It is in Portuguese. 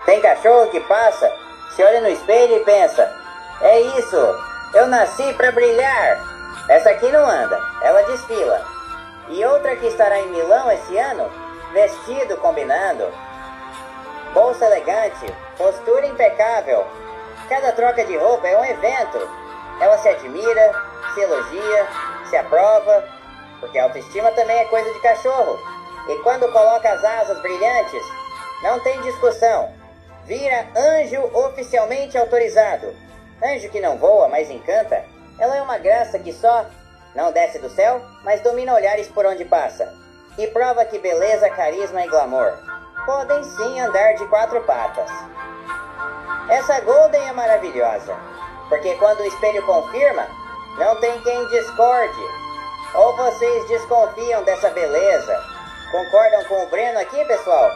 Tem cachorro que passa, se olha no espelho e pensa: é isso, eu nasci pra brilhar. Essa aqui não anda, ela desfila. E outra que estará em Milão esse ano, vestido combinando. Bolsa elegante, postura impecável. Cada troca de roupa é um evento. Ela se admira, se elogia, se aprova, porque a autoestima também é coisa de cachorro. E quando coloca as asas brilhantes, não tem discussão. Vira anjo oficialmente autorizado. Anjo que não voa, mas encanta. Ela é uma graça que só não desce do céu, mas domina olhares por onde passa. E prova que beleza, carisma e glamour podem sim andar de quatro patas. Essa Golden é maravilhosa, porque quando o espelho confirma, não tem quem discorde. Ou vocês desconfiam dessa beleza? Concordam com o Breno aqui, pessoal?